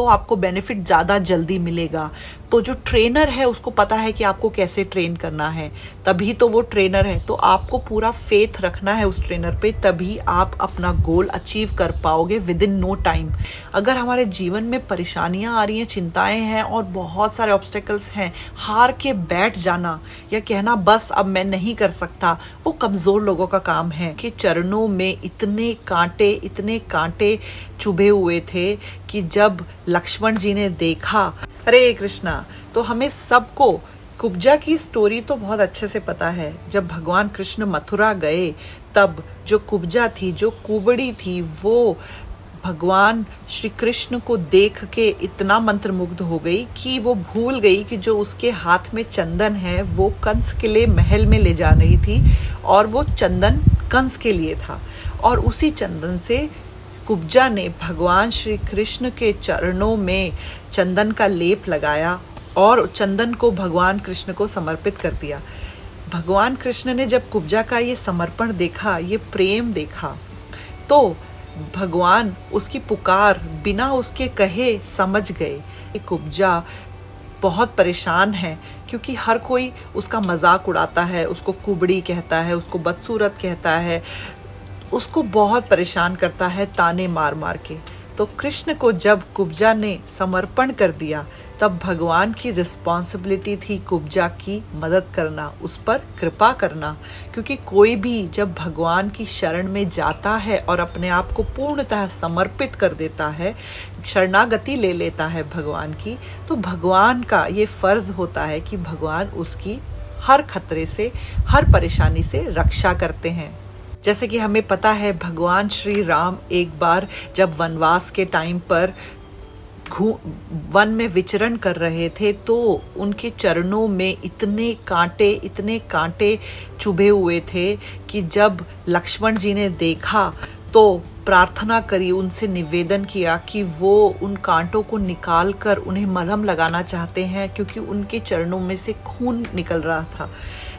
तो आपको बेनिफिट ज़्यादा जल्दी मिलेगा। तो जो ट्रेनर है उसको पता है कि आपको कैसे ट्रेन करना है, तभी तो वो ट्रेनर है। तो आपको पूरा फेथ रखना है उस ट्रेनर पे, तभी आप अपना गोल अचीव कर पाओगे विद इन नो टाइम। अगर हमारे जीवन में परेशानियां आ रही हैं, चिंताएं हैं और बहुत सारे ऑब्स्टेकल्स हैं, हार के बैठ जाना या कहना बस अब मैं नहीं कर सकता, वो कमज़ोर लोगों का काम है। कि चरणों में इतने कांटे चुभे हुए थे कि जब लक्ष्मण जी ने देखा, हरे कृष्णा। तो हमें सबको कुब्जा की स्टोरी तो बहुत अच्छे से पता है। जब भगवान कृष्ण मथुरा गए तब जो कुब्जा थी, जो कुबड़ी थी, वो भगवान श्री कृष्ण को देख के इतना मंत्रमुग्ध हो गई कि वो भूल गई कि जो उसके हाथ में चंदन है वो कंस के लिए महल में ले जा रही थी, और वो चंदन कंस के लिए था। और उसी चंदन से कुब्जा ने भगवान श्री कृष्ण के चरणों में चंदन का लेप लगाया और चंदन को भगवान कृष्ण को समर्पित कर दिया। भगवान कृष्ण ने जब कुब्जा का ये समर्पण देखा, ये प्रेम देखा, तो भगवान उसकी पुकार बिना उसके कहे समझ गए। कुब्जा बहुत परेशान है क्योंकि हर कोई उसका मजाक उड़ाता है, उसको कुबड़ी कहता है, उसको बदसूरत कहता है, उसको बहुत परेशान करता है ताने मार मार के। तो कृष्ण को जब कुब्जा ने समर्पण कर दिया तब भगवान की रिस्पॉन्सिबिलिटी थी कुब्जा की मदद करना, उस पर कृपा करना। क्योंकि कोई भी जब भगवान की शरण में जाता है और अपने आप को पूर्णतः समर्पित कर देता है, शरणागति ले लेता है भगवान की, तो भगवान का ये फर्ज होता है कि भगवान उसकी हर खतरे से, हर परेशानी से रक्षा करते हैं। जैसे कि हमें पता है भगवान श्री राम एक बार जब वनवास के टाइम पर वन में विचरण कर रहे थे तो उनके चरणों में इतने कांटे चुभे हुए थे कि जब लक्ष्मण जी ने देखा तो प्रार्थना करी, उनसे निवेदन किया कि वो उन कांटों को निकाल कर उन्हें मलहम लगाना चाहते हैं, क्योंकि उनके चरणों में से खून निकल रहा था।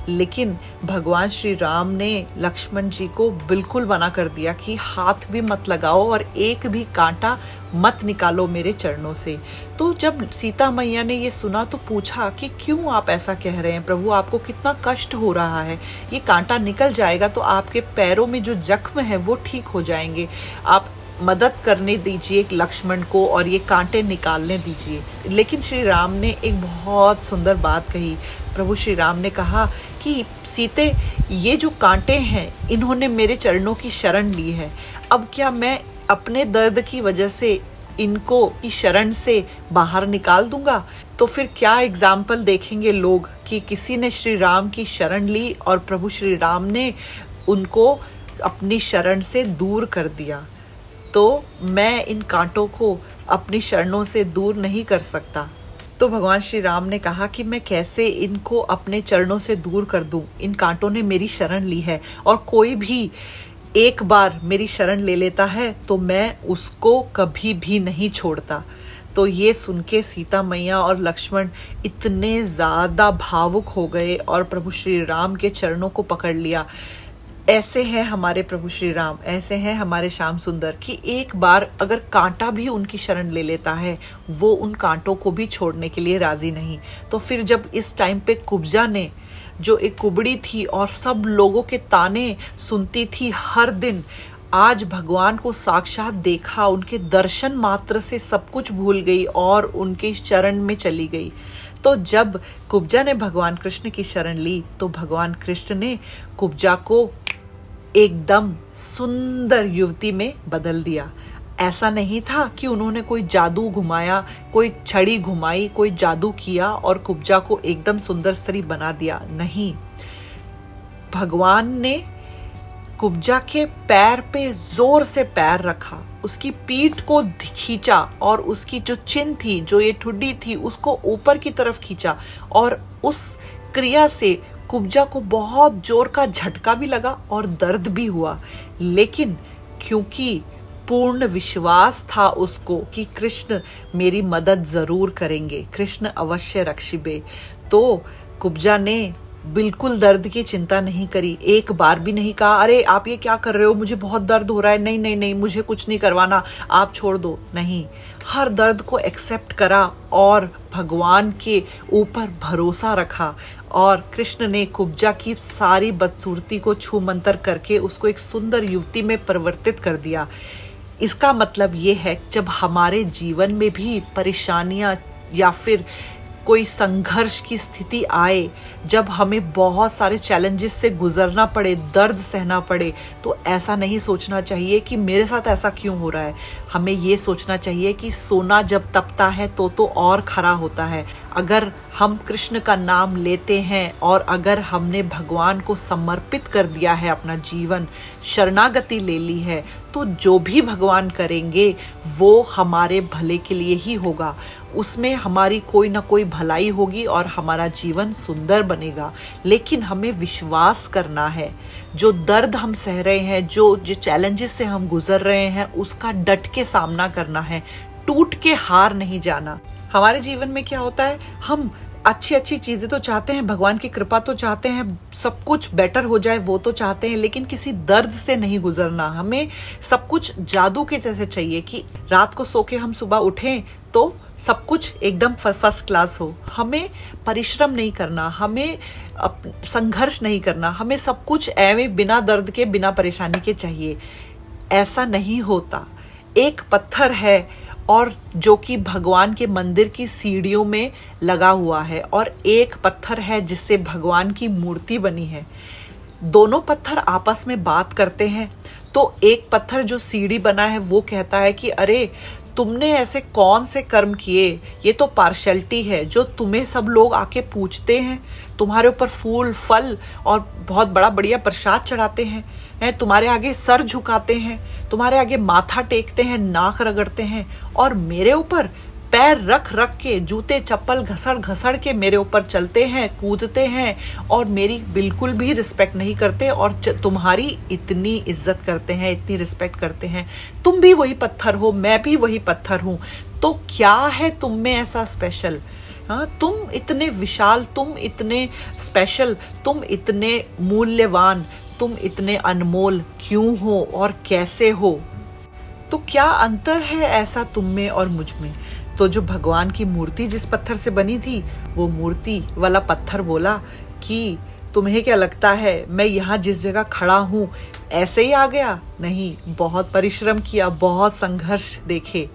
लेकिन भगवान श्री राम ने लक्ष्मण जी को बिल्कुल मना कर दिया कि हाथ भी मत लगाओ और एक भी कांटा मत निकालो मेरे चरणों से। तो जब सीता मैया ने ये सुना तो पूछा कि क्यों आप ऐसा कह रहे हैं प्रभु, आपको कितना कष्ट हो रहा है? ये कांटा निकल जाएगा तो आपके पैरों में जो जख्म है वो ठीक हो जाएंगे, आप मदद करने दीजिए लक्ष्मण को और ये कांटे निकालने दीजिए। लेकिन श्री राम ने एक बहुत सुंदर बात कही। प्रभु श्री राम ने कहा कि सीते, ये जो कांटे हैं इन्होंने मेरे चरणों की शरण ली है, अब क्या मैं अपने दर्द की वजह से इनको की शरण से बाहर निकाल दूंगा? तो फिर क्या एग्जाम्पल देखेंगे लोग कि किसी ने श्री राम की शरण ली और प्रभु श्री राम ने उनको अपनी शरण से दूर कर दिया। तो मैं इन कांटों को अपनी शरणों से दूर नहीं कर सकता। तो भगवान श्री राम ने कहा कि मैं कैसे इनको अपने चरणों से दूर कर दूं? इन कांटों ने मेरी शरण ली है और कोई भी एक बार मेरी शरण ले लेता है तो मैं उसको कभी भी नहीं छोड़ता। तो ये सुन के सीता मैया और लक्ष्मण इतने ज़्यादा भावुक हो गए और प्रभु श्री राम के चरणों को पकड़ लिया। ऐसे हैं हमारे प्रभु श्री राम, ऐसे हैं हमारे श्याम सुंदर कि एक बार अगर कांटा भी उनकी शरण ले लेता है वो उन कांटों को भी छोड़ने के लिए राजी नहीं। तो फिर जब इस टाइम पे कुब्जा ने, जो एक कुबड़ी थी और सब लोगों के ताने सुनती थी हर दिन, आज भगवान को साक्षात देखा, उनके दर्शन मात्र से सब कुछ भूल गई और उनके शरण में चली गई। तो जब कुब्जा ने भगवान कृष्ण की शरण ली तो भगवान कृष्ण ने कुब्जा को एकदम सुंदर युवती में बदल दिया। ऐसा नहीं था कि उन्होंने कोई जादू घुमाया, कोई छड़ी घुमाई, कोई जादू किया और कुब्जा को एकदम सुंदर स्त्री बना दिया। नहीं, भगवान ने कुब्जा के पैर पे जोर से पैर रखा, उसकी पीठ को खींचा और उसकी जो चिन थी, जो ये ठुड्डी थी, उसको ऊपर की तरफ खींचा और उस क्रिया से कुब्जा को बहुत जोर का झटका भी लगा और दर्द भी हुआ। लेकिन क्योंकि पूर्ण विश्वास था उसको कि कृष्ण मेरी मदद जरूर करेंगे, कृष्ण अवश्य रक्षिबे, तो कुब्जा ने बिल्कुल दर्द की चिंता नहीं करी, एक बार भी नहीं कहा अरे आप ये क्या कर रहे हो, मुझे बहुत दर्द हो रहा है, नहीं नहीं नहीं मुझे कुछ नहीं करवाना, आप छोड़ दो, नहीं। हर दर्द को एक्सेप्ट करा और भगवान के ऊपर भरोसा रखा, और कृष्ण ने कुब्जा की सारी बदसूरती को छू मंतर करके उसको एक सुंदर युवती में परिवर्तित कर दिया। इसका मतलब ये है जब हमारे जीवन में भी परेशानियां या फिर कोई संघर्ष की स्थिति आए, जब हमें बहुत सारे चैलेंजेस से गुजरना पड़े, दर्द सहना पड़े, तो ऐसा नहीं सोचना चाहिए कि मेरे साथ ऐसा क्यों हो रहा है। हमें ये सोचना चाहिए कि सोना जब तपता है तो और खरा होता है। अगर हम कृष्ण का नाम लेते हैं और अगर हमने भगवान को समर्पित कर दिया है, अपना जीवन शरणागति ले ली है, तो जो भी भगवान करेंगे वो हमारे भले के लिए ही होगा। उसमें हमारी कोई ना कोई भलाई होगी और हमारा जीवन सुंदर बनेगा। लेकिन हमें विश्वास करना है, जो दर्द हम सह रहे हैं, जो चैलेंजेस से हम गुजर रहे हैं, उसका डट के सामना करना है, टूट के हार नहीं जाना। हमारे जीवन में क्या होता है, हम अच्छी अच्छी चीजें तो चाहते हैं, भगवान की कृपा तो चाहते हैं, सब कुछ बेटर हो जाए वो तो चाहते हैं, लेकिन किसी दर्द से नहीं गुजरना। हमें सब कुछ जादू के जैसे चाहिए कि रात को सो के हम सुबह उठें तो सब कुछ एकदम फर्स्ट क्लास हो। हमें परिश्रम नहीं करना, हमें संघर्ष नहीं करना, हमें सब कुछ एवं बिना दर्द के बिना परेशानी के चाहिए। ऐसा नहीं होता। एक पत्थर है और जो कि भगवान के मंदिर की सीढ़ियों में लगा हुआ है, और एक पत्थर है जिससे भगवान की मूर्ति बनी है। दोनों पत्थर आपस में बात करते हैं। तो एक पत्थर जो सीढ़ी बना है वो कहता है कि अरे तुमने ऐसे कौन से कर्म किए, ये तो पार्शलिटी है, जो तुम्हें सब लोग आके पूछते हैं, तुम्हारे ऊपर फूल फल और बहुत बड़ा बढ़िया प्रसाद चढ़ाते हैं, तुम्हारे आगे सर झुकाते हैं, तुम्हारे आगे माथा टेकते हैं, नाक रगड़ते हैं, और मेरे ऊपर पैर रख रख के, जूते चप्पल घसड़ घसड़ के मेरे ऊपर चलते हैं, कूदते हैं, और मेरी बिल्कुल भी रिस्पेक्ट नहीं करते, और तुम्हारी इतनी इज्जत करते हैं, इतनी रिस्पेक्ट करते हैं। तुम भी वही पत्थर हो, मैं भी वही पत्थर हूँ, तो क्या है तुम में ऐसा स्पेशल? हाँ, तुम इतने विशाल, तुम इतने स्पेशल, तुम इतने मूल्यवान, तुम इतने अनमोल क्यों हो और कैसे हो? तो क्या अंतर है ऐसा तुम में और मुझ में? तो जो भगवान की मूर्ति जिस पत्थर से बनी थी, वो मूर्ति वाला पत्थर बोला कि तुम्हें क्या लगता है मैं यहाँ जिस जगह खड़ा हूँ ऐसे ही आ गया? नहीं, बहुत परिश्रम किया, बहुत संघर्ष देखे,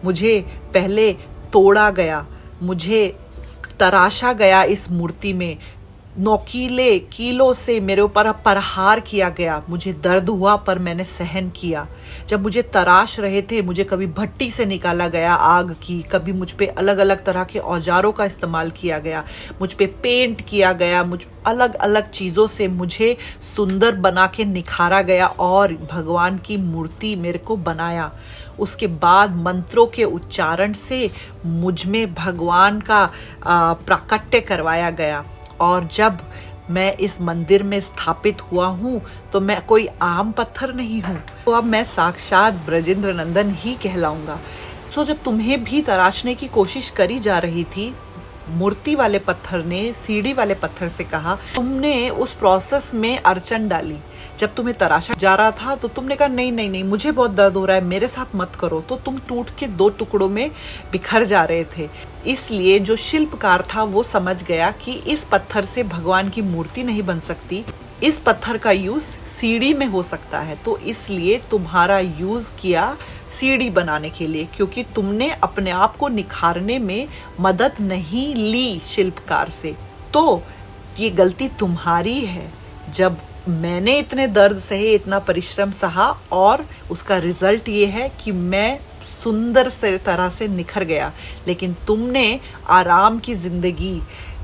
मुझे पहले तोड़ा गया, मुझे तराशा गया इस मूर्ति में, नोकीले कीलों से मेरे ऊपर प्रहार किया गया, मुझे दर्द हुआ पर मैंने सहन किया। जब मुझे तराश रहे थे, मुझे कभी भट्टी से निकाला गया आग की, कभी मुझ पे अलग अलग तरह के औजारों का इस्तेमाल किया गया, मुझ पे पेंट किया गया, मुझ अलग अलग चीज़ों से मुझे सुंदर बना के निखारा गया और भगवान की मूर्ति मेरे को बनाया। उसके बाद मंत्रों के उच्चारण से मुझ में भगवान का प्राकट्य करवाया गया। और जब मैं इस मंदिर में स्थापित हुआ हूँ तो मैं कोई आम पत्थर नहीं हूँ, तो अब मैं साक्षात ब्रजेंद्र नंदन ही कहलाऊंगा। सो जब तुम्हें भी तराशने की कोशिश करी जा रही थी, मूर्ति वाले पत्थर ने सीढ़ी वाले पत्थर से कहा, तुमने उस प्रोसेस में अड़चन डाली। जब तुम्हें तराशा जा रहा था तो तुमने कहा नहीं नहीं नहीं, मुझे बहुत दर्द हो रहा है, मेरे साथ मत करो, तो तुम टूट के दो टुकड़ों में बिखर जा रहे थे। इसलिए जो शिल्पकार था वो समझ गया कि इस पत्थर से भगवान की मूर्ति नहीं बन सकती, इस पत्थर का यूज सीढ़ी में हो सकता है, तो इसलिए तुम्हारा यूज किया सीढ़ी बनाने के लिए, क्योंकि तुमने अपने आप को निखारने में मदद नहीं ली शिल्पकार से। तो ये गलती तुम्हारी है। जब मैंने इतने दर्द सहे, इतना परिश्रम सहा, और उसका रिजल्ट ये है कि मैं सुंदर से तरह से निखर गया, लेकिन तुमने आराम की जिंदगी,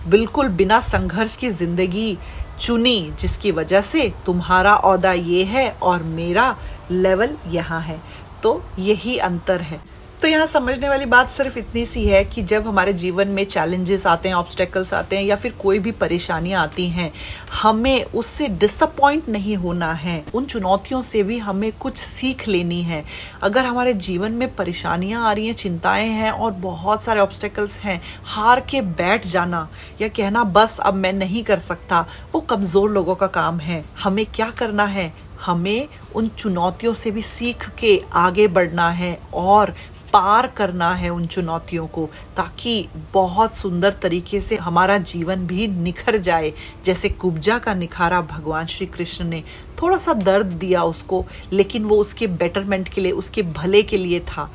बिल्कुल बिना संघर्ष की जिंदगी चुनी, जिसकी वजह से तुम्हारा औदा ये है और मेरा लेवल यहाँ है। तो यही अंतर है। तो तो यहाँ समझने वाली बात सिर्फ इतनी सी है कि जब हमारे जीवन में चैलेंजेस आते हैं, ऑब्स्टेकल्स आते हैं या फिर कोई भी परेशानियां आती हैं, हमें उससे डिसअपॉइंट नहीं होना है। उन चुनौतियों से भी हमें कुछ सीख लेनी है। अगर हमारे जीवन में परेशानियां आ रही हैं, चिंताएं हैं और बहुत सारे ऑब्स्टेकल्स हैं, हार के बैठ जाना या कहना बस अब मैं नहीं कर सकता, वो कमज़ोर लोगों का काम है। हमें क्या करना है? हमें उन चुनौतियों से भी सीख के आगे बढ़ना है और पार करना है उन चुनौतियों को, ताकि बहुत सुंदर तरीके से हमारा जीवन भी निखर जाए। जैसे कुब्जा का निखारा भगवान श्री कृष्ण ने, थोड़ा सा दर्द दिया उसको, लेकिन वो उसके बेटरमेंट के लिए, उसके भले के लिए था।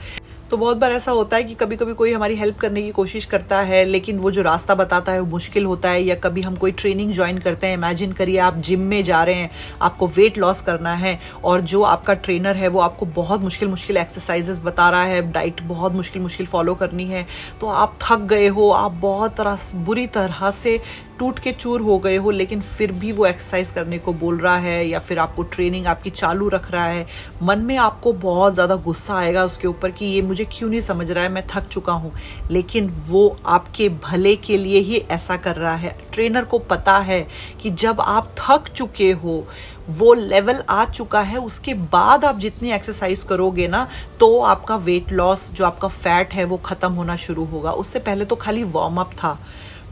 तो बहुत बार ऐसा होता है कि कभी कभी कोई हमारी हेल्प करने की कोशिश करता है, लेकिन वो जो रास्ता बताता है वो मुश्किल होता है। या कभी हम कोई ट्रेनिंग ज्वाइन करते हैं, इमेजिन करिए आप जिम में जा रहे हैं, आपको वेट लॉस करना है और जो आपका ट्रेनर है वो आपको बहुत मुश्किल मुश्किल एक्सरसाइजेस बता रहा है, डाइट बहुत मुश्किल मुश्किल फॉलो करनी है, तो आप थक गए हो, आप बहुत बुरी तरह से टूट के चूर हो गए हो, लेकिन फिर भी वो एक्सरसाइज करने को बोल रहा है या फिर आपको ट्रेनिंग आपकी चालू रख रहा है। मन में आपको बहुत ज़्यादा गुस्सा आएगा उसके ऊपर कि ये मुझे क्यों नहीं समझ रहा है, मैं थक चुका हूँ, लेकिन वो आपके भले के लिए ही ऐसा कर रहा है। ट्रेनर को पता है कि जब आप थक चुके हो, वो लेवल आ चुका है, उसके बाद आप जितनी एक्सरसाइज करोगे ना, तो आपका वेट लॉस, जो आपका फैट है वो ख़त्म होना शुरू होगा। उससे पहले तो खाली वार्म अप था।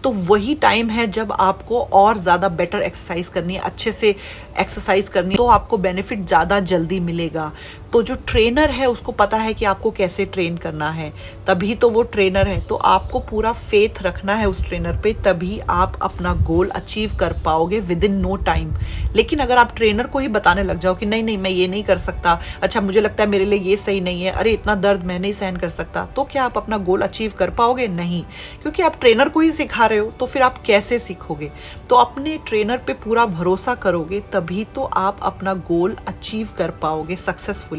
तो वही टाइम है जब आपको और ज़्यादा बेटर एक्सरसाइज करनी है, अच्छे से एक्सरसाइज करनी है, तो आपको बेनिफिट ज़्यादा जल्दी मिलेगा। तो जो ट्रेनर है उसको पता है कि आपको कैसे ट्रेन करना है, तभी तो वो ट्रेनर है। तो आपको पूरा फेथ रखना है उस ट्रेनर पे, तभी आप अपना गोल अचीव कर पाओगे विद इन नो टाइम। लेकिन अगर आप ट्रेनर को ही बताने लग जाओ कि नहीं नहीं मैं ये नहीं कर सकता, अच्छा मुझे लगता है मेरे लिए ये सही नहीं है, अरे इतना दर्द मैं नहीं सहन कर सकता, तो क्या आप अपना गोल अचीव कर पाओगे? नहीं, क्योंकि आप ट्रेनर को ही सिखा रहे हो, तो फिर आप कैसे सीखोगे? तो अपने ट्रेनर पे पूरा भरोसा करोगे, तभी तो आप अपना गोल अचीव कर पाओगे सक्सेसफुली।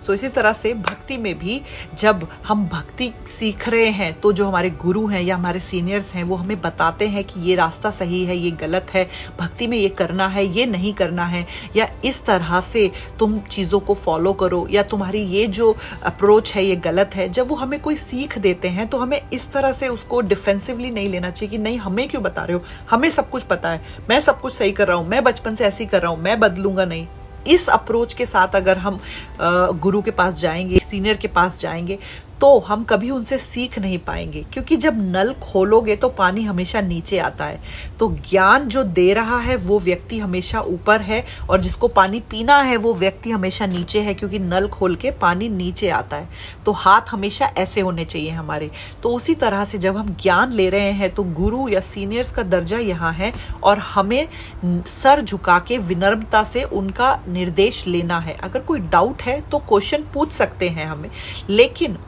तो इसी तरह से भक्ति में भी जब हम भक्ति सीख रहे हैं, तो जो हमारे गुरु हैं या हमारे सीनियर्स हैं वो हमें बताते हैं कि ये रास्ता सही है, ये गलत है, भक्ति में ये करना है, ये नहीं करना है, या इस तरह से तुम चीज़ों को फॉलो करो, या तुम्हारी ये जो अप्रोच है ये गलत है। जब वो हमें कोई सीख देते हैं तो हमें इस तरह से उसको डिफेंसिवली नहीं लेना चाहिए कि नहीं हमें क्यों बता रहे हो, हमें सब कुछ पता है, मैं सब कुछ सही कर रहा हूँ, मैं बचपन से ऐसे ही कर रहा हूँ, मैं बदलूंगा नहीं। इस अप्रोच के साथ अगर हम गुरु के पास जाएंगे, सीनियर के पास जाएंगे, तो हम कभी उनसे सीख नहीं पाएंगे, क्योंकि जब नल खोलोगे तो पानी हमेशा नीचे आता है। तो ज्ञान जो दे रहा है वो व्यक्ति हमेशा ऊपर है, और जिसको पानी पीना है वो व्यक्ति हमेशा नीचे है, क्योंकि नल खोल के पानी नीचे आता है। तो हाथ हमेशा ऐसे होने चाहिए हमारे। तो उसी तरह से जब हम ज्ञान ले रहे हैं तो गुरु या सीनियर्स का दर्जा यहाँ है, और हमें सर झुका के विनम्रता से उनका निर्देश लेना है। अगर कोई डाउट है तो क्वेश्चन पूछ सकते हैं हमें, लेकिन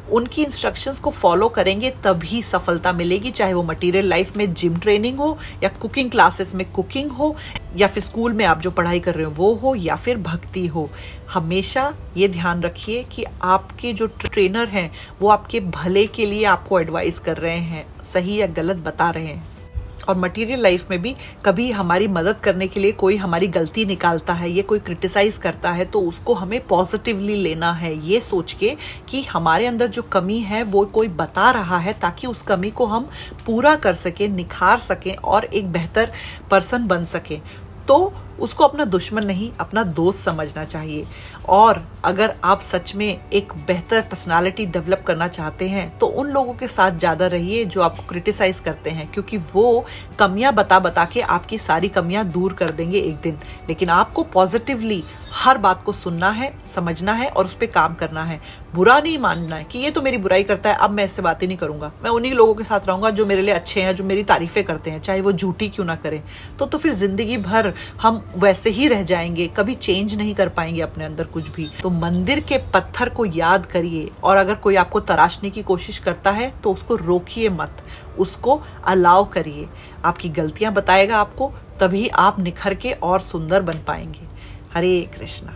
उनकी इंस्ट्रक्शंस को फॉलो करेंगे तभी सफलता मिलेगी। चाहे वो मटेरियल लाइफ में जिम ट्रेनिंग हो, या कुकिंग क्लासेस में कुकिंग हो, या फिर स्कूल में आप जो पढ़ाई कर रहे हो वो हो, या फिर भक्ति हो। हमेशा ये ध्यान रखिए कि आपके जो ट्रेनर हैं वो आपके भले के लिए आपको एडवाइस कर रहे हैं, सही या गलत बता रहे हैं। और मटेरियल लाइफ में भी कभी हमारी मदद करने के लिए कोई हमारी गलती निकालता है, ये कोई क्रिटिसाइज करता है, तो उसको हमें पॉजिटिवली लेना है, ये सोच के कि हमारे अंदर जो कमी है वो कोई बता रहा है, ताकि उस कमी को हम पूरा कर सकें, निखार सकें और एक बेहतर पर्सन बन सकें। तो उसको अपना दुश्मन नहीं, अपना दोस्त समझना चाहिए। और अगर आप सच में एक बेहतर पर्सनालिटी डेवलप करना चाहते हैं तो उन लोगों के साथ ज़्यादा रहिए जो आपको क्रिटिसाइज करते हैं, क्योंकि वो कमियां बता बता के आपकी सारी कमियां दूर कर देंगे एक दिन। लेकिन आपको पॉजिटिवली हर बात को सुनना है, समझना है और उस पर काम करना है। बुरा नहीं मानना है कि ये तो मेरी बुराई करता है, अब मैं इससे बातें नहीं करूंगा, मैं उन्हीं लोगों के साथ रहूंगा जो मेरे लिए अच्छे हैं, जो मेरी तारीफें करते हैं, चाहे वो झूठी क्यों ना करें। तो फिर जिंदगी भर हम वैसे ही रह जाएंगे, कभी चेंज नहीं कर पाएंगे अपने अंदर कुछ भी। तो मंदिर के पत्थर को याद करिए, और अगर कोई आपको तराशने की कोशिश करता है तो उसको रोकिए मत, उसको अलाउ करिए। आपकी गलतियां बताएगा आपको, तभी आप निखर के और सुंदर बन पाएंगे। हरे कृष्णा।